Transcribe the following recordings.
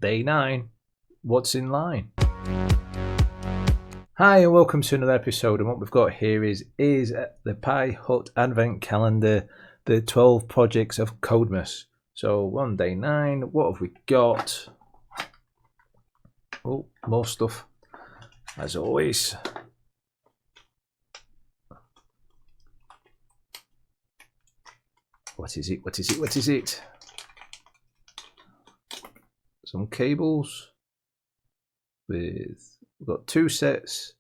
Day 9. What's in line? Hi and welcome to another episode, and what we've got here is the PiHut Advent Calendar, the 12 projects of Codemas. So one day 9, what have we got? Oh, more stuff, as always. What is it? What is it? What is it? Some cables with, we've got 2 sets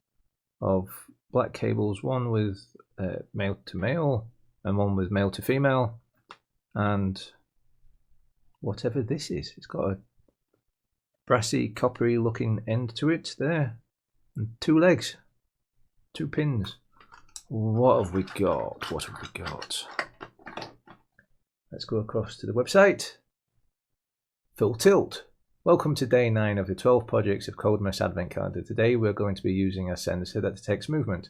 of black cables, one with male to male and one with male to female, and whatever this is, it's got a brassy coppery looking end to it there, and 2 legs, 2 pins. What have we got? What have we got? Let's go across to the website. Full tilt. Welcome to day 9 of the 12 projects of Codemas Advent Calendar. Today we're going to be using a sensor that detects movement,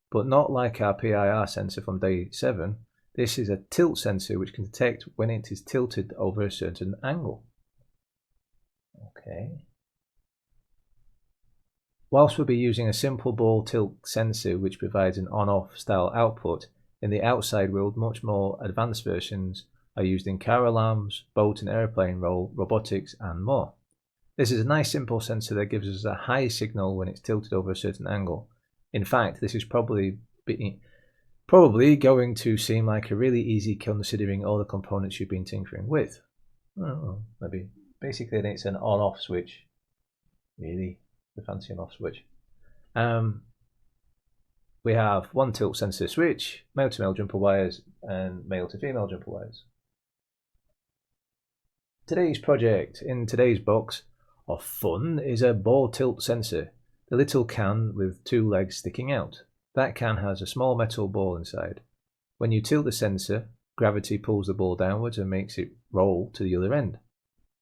but not like our PIR sensor from day 7. This is a tilt sensor which can detect when it is tilted over a certain angle. Okay. Whilst we'll be using a simple ball tilt sensor which provides an on-off style output, in the outside world much more advanced versions are used in car alarms, boat and airplane robotics and more. This is a nice simple sensor that gives us a high signal when it's tilted over a certain angle. In fact, this is probably going to seem like a really easy considering all the components you've been tinkering with. Oh, maybe. Basically it's an on-off switch. Really? The fancy on-off switch. We have 1 tilt sensor switch, male to male jumper wires and male to female jumper wires. Today's project in today's box of fun is a ball tilt sensor, the little can with 2 legs sticking out. That can has a small metal ball inside. When you tilt the sensor, gravity pulls the ball downwards and makes it roll to the other end.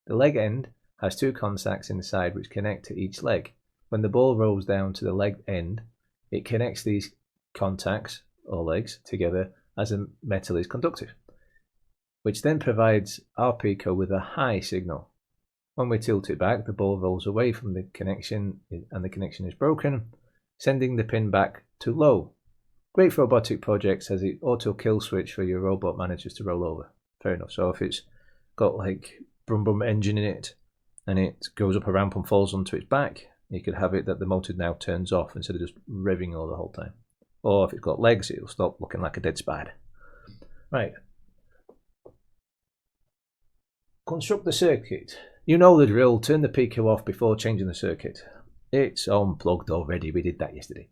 The leg end has 2 contacts inside which connect to each leg. When the ball rolls down to the leg end, it connects these contacts or legs together as the metal is conductive, which then provides our Pico with a high signal. When we tilt it back, the ball rolls away from the connection and the connection is broken, sending the pin back to low. Great for robotic projects as the auto kill switch for your robot managers to roll over. Fair enough. So if it's got like brum brum engine in it and it goes up a ramp and falls onto its back, you could have it that the motor now turns off instead of just revving all the whole time. Or if it's got legs, it'll stop looking like a dead spider. Right. Construct the circuit. You know the drill. Turn the Pico off before changing the circuit. It's unplugged already. We did that yesterday.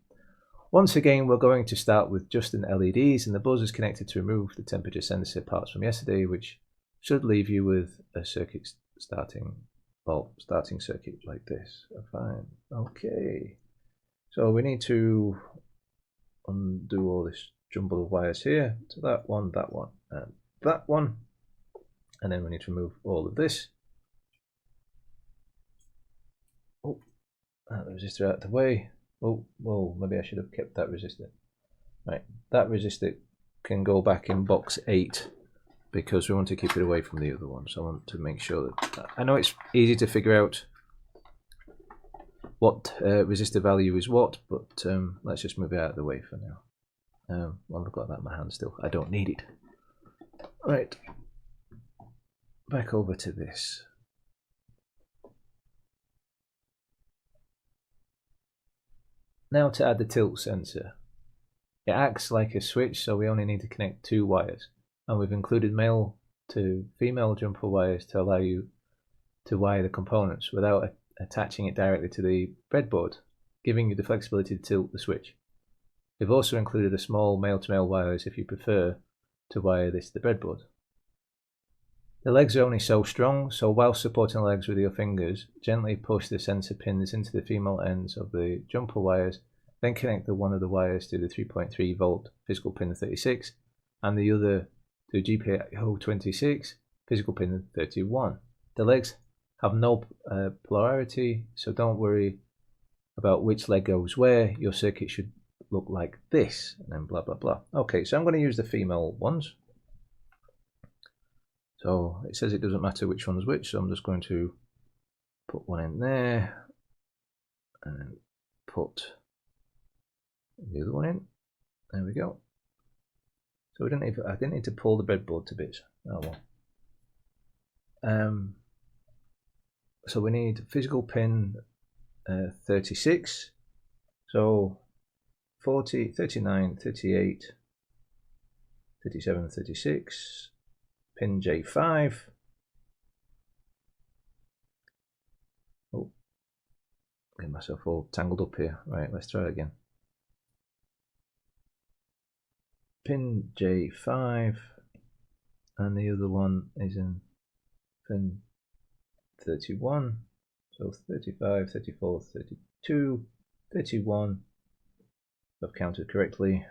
Once again, we're going to start with just an LEDs, and the buzz is connected to remove the temperature sensor parts from yesterday, which should leave you with a circuit starting circuit like this. Fine. Okay. So we need to undo all this jumble of wires here. So that one, and that one. And then we need to remove all of this. Oh, that resistor out of the way. Oh, whoa, maybe I should have kept that resistor. Right, that resistor can go back in box 8 because we want to keep it away from the other one. So I want to make sure that, I know it's easy to figure out what resistor value is what, but let's just move it out of the way for now. Well, I've got that in my hand still. I don't need it. Right. Back over to this. Now to add the tilt sensor. It acts like a switch, so we only need to connect 2 wires. And we've included male to female jumper wires to allow you to wire the components without attaching it directly to the breadboard, giving you the flexibility to tilt the switch. We've also included a small male to male wires if you prefer to wire this to the breadboard. The legs are only so strong, so while supporting the legs with your fingers, gently push the sensor pins into the female ends of the jumper wires, then connect one of the wires to the 3.3 volt physical pin 36 and the other to GPIO 26 physical pin 31. The legs have no polarity, so don't worry about which leg goes where. Your circuit should look like this, and then blah blah blah. Okay, so I'm going to use the female ones. So it says it doesn't matter which one's which, so I'm just going to put one in there, and then put the other one in. There we go. So I didn't need to pull the breadboard to bits. Oh well. So we need physical pin 36. So 40, 39, 38, 37, 36. Pin J5. Oh, get myself all tangled up here. Right, let's try again. Pin J5, and the other one is in pin 31. So 35, 34, 32, 31. If I've counted correctly,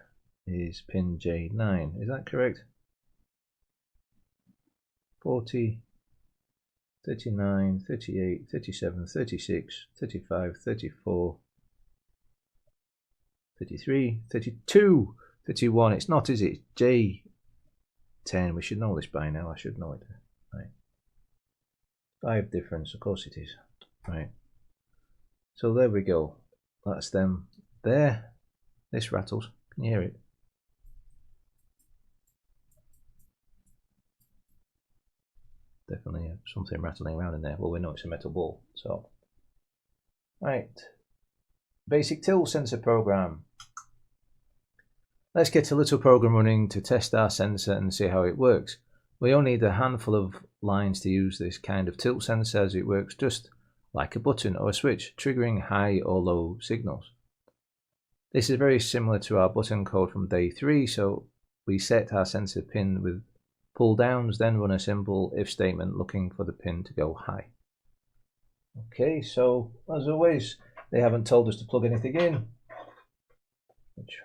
is pin J9. Is that correct? 40, 39, 38, 37, 36, 35, 34, 33, 32, 31. It's not, is it? J10. We should know this by now. I should know it. Right. 5 difference. Of course it is. Right. So there we go. That's them there. This rattles. Can you hear it? Definitely something rattling around in there. Well, we know it's a metal ball. So, right. Basic tilt sensor program. Let's get a little program running to test our sensor and see how it works. We only need a handful of lines to use this kind of tilt sensor, as it works just like a button or a switch, triggering high or low signals. This is very similar to our button code from day 3, so we set our sensor pin with pull downs, then run a simple if statement looking for the pin to go high. Okay, so as always, they haven't told us to plug anything in, which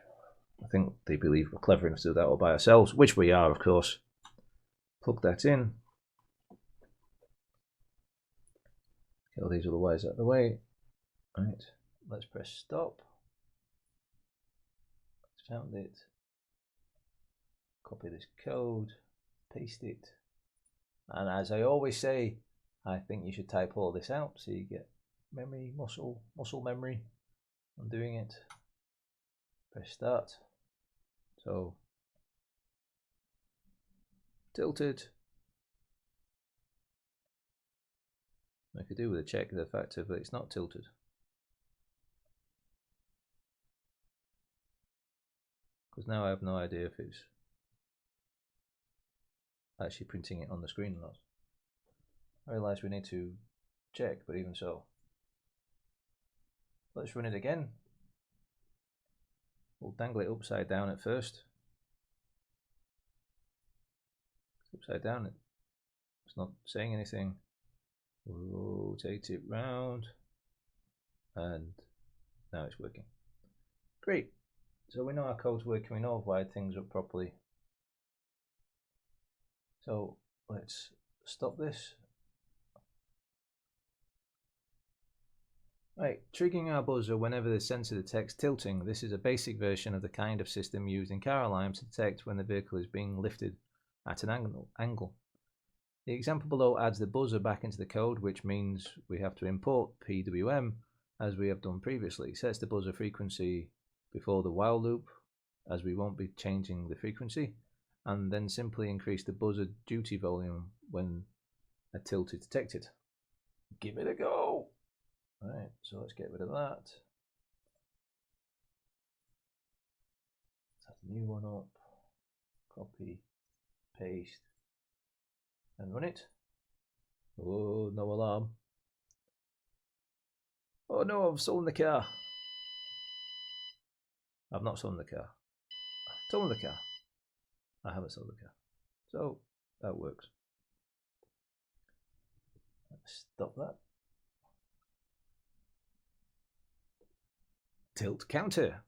I think they believe we're clever enough to do that all by ourselves, which we are, of course. Plug that in. Get all these other wires out of the way. Right, let's press stop. Found it. Copy this code, paste it, and as I always say, I think you should type all this out so you get memory, muscle memory. I'm doing it. Press start. So tilted. I could do with a check the fact that it's not tilted. Because now I have no idea if it's actually printing it on the screen or not. I realise we need to check, but even so. Let's run it again. We'll dangle it upside down at first. It's upside down, it's not saying anything. Rotate it round, and now it's working. Great. So we know our code's working, we know I've wired things up properly. So let's stop this. Right, triggering our buzzer whenever the sensor detects tilting. This is a basic version of the kind of system used in car alarms to detect when the vehicle is being lifted at an angle. The example below adds the buzzer back into the code, which means we have to import PWM as we have done previously. It sets the buzzer frequency before the while loop, as we won't be changing the frequency, and then simply increase the buzzer duty volume when a tilt is detected. Give it a go! Alright, so let's get rid of that. Let's add a new one up. Copy, paste, and run it. Oh, no alarm. Oh no, I've stolen the car. I've not stolen the car. I've stolen the car. I haven't stolen the car. So, that works. Let's stop that. Tilt counter.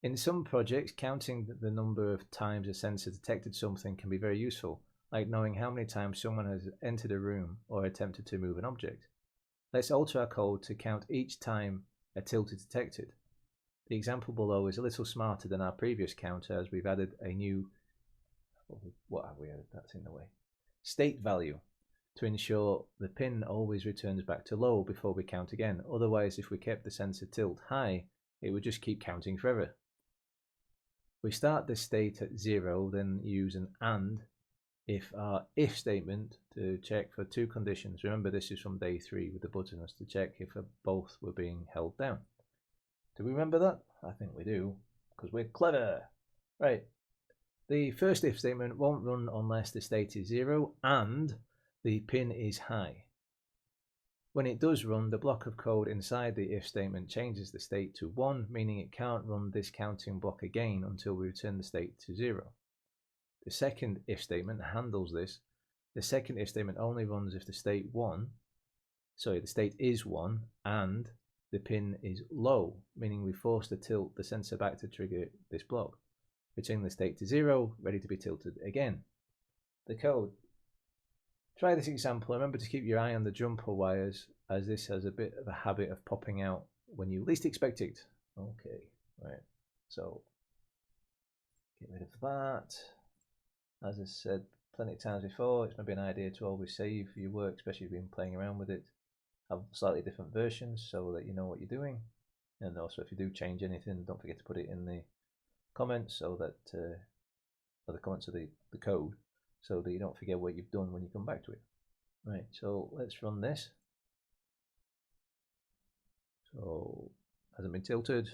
In some projects, counting the number of times a sensor detected something can be very useful, like knowing how many times someone has entered a room or attempted to move an object. Let's alter our code to count each time a tilt is detected. The example below is a little smarter than our previous counter, as we've added a new, what have we added? That's in the way. State value. to ensure the pin always returns back to low before we count again. Otherwise, if we kept the sensor tilt high, it would just keep counting forever. We start this state at 0, then use an AND if statement to check for 2 conditions. Remember, this is from day 3 with the buttons to check if both were being held down. Do we remember that? I think we do, because we're clever. Right. The first if statement won't run unless the state is 0 and the pin is high. When it does run, the block of code inside the if statement changes the state to 1, meaning it can't run this counting block again until we return the state to 0. The second if statement handles this. The second if statement only runs if the state is 1 and the pin is low, meaning we force the tilt the sensor back to trigger this block. Returning the state to 0, ready to be tilted again. The code. Try this example. Remember to keep your eye on the jumper wires, as this has a bit of a habit of popping out when you least expect it. Okay, right. So, get rid of that. As I said plenty of times before, it's maybe an idea to always save your work, especially if you've been playing around with it. Have slightly different versions so that you know what you're doing. And also, if you do change anything, don't forget to put it in the comments so that, or the comments of the code, so that you don't forget what you've done when you come back to it. Right, so let's run this. So, hasn't been tilted.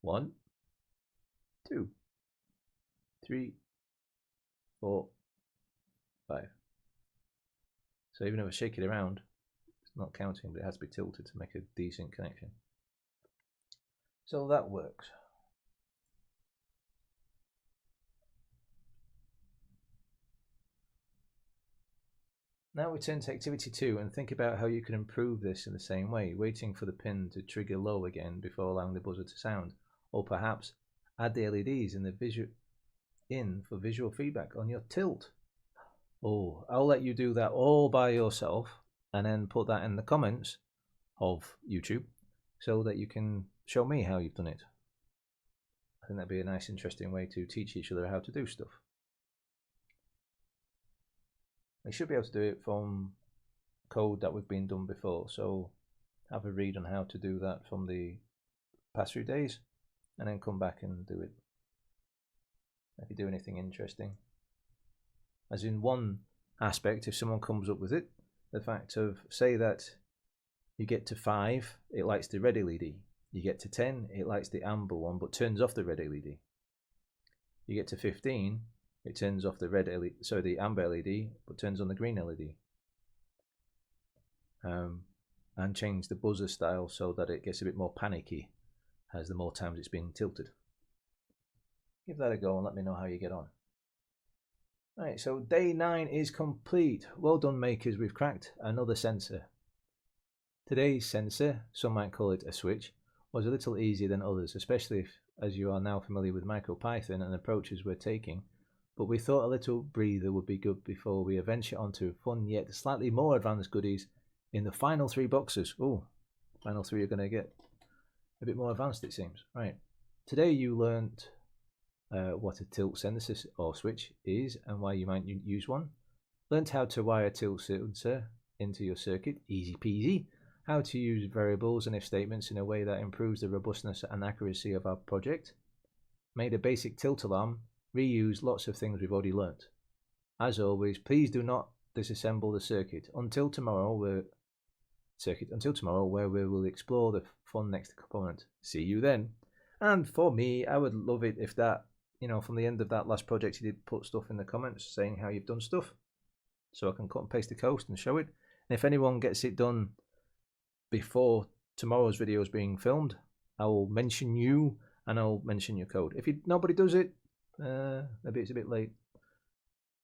1, 2, 3, 4, 5. So even if I shake it around, it's not counting, but it has to be tilted to make a decent connection. So that works. Now we turn to activity 2 and think about how you can improve this in the same way, waiting for the pin to trigger low again before allowing the buzzer to sound, or perhaps add the LEDs in for visual feedback on your tilt. Oh, I'll let you do that all by yourself and then put that in the comments of YouTube so that you can show me how you've done it. I think that'd be a nice, interesting way to teach each other how to do stuff. We should be able to do it from code that we've been done before, so have a read on how to do that from the past few days and then come back and do it. If you do anything interesting. As in one aspect, if someone comes up with it, the fact of, say that you get to 5, it lights the red LED. You get to 10, it lights the amber one but turns off the red LED. You get to 15, it turns off the red LED, sorry, the amber LED, but turns on the green LED. And change the buzzer style so that it gets a bit more panicky as the more times it's being tilted. Give that a go and let me know how you get on. Right, so day 9 is complete. Well done, makers, we've cracked another sensor. Today's sensor, some might call it a switch, was a little easier than others, especially if, as you are now familiar with MicroPython and approaches we're taking, but we thought a little breather would be good before we venture onto fun yet slightly more advanced goodies in the final 3 boxes. Oh, final 3 are going to get a bit more advanced, it seems. Right, today you learnt what a tilt sensor or switch is and why you might use one. Learned how to wire a tilt sensor into your circuit, easy peasy. How to use variables and if statements in a way that improves the robustness and accuracy of our project. Made a basic tilt alarm. Reuse lots of things we've already learnt. As always, please do not disassemble the circuit until tomorrow, where we will explore the fun next component. See you then. And for me, I would love it if that, from the end of that last project, you did put stuff in the comments saying how you've done stuff, so I can cut and paste the code and show it. And if anyone gets it done before tomorrow's video is being filmed, I will mention you and I'll mention your code. If nobody does it, maybe it's a bit late.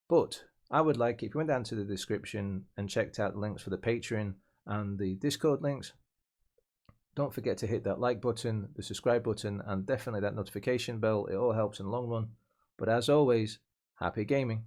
But I would like, if you went down to the description and checked out the links for the Patreon and the Discord links, don't forget to hit that like button, the subscribe button, and definitely that notification bell. It all helps in the long run. But as always, happy gaming.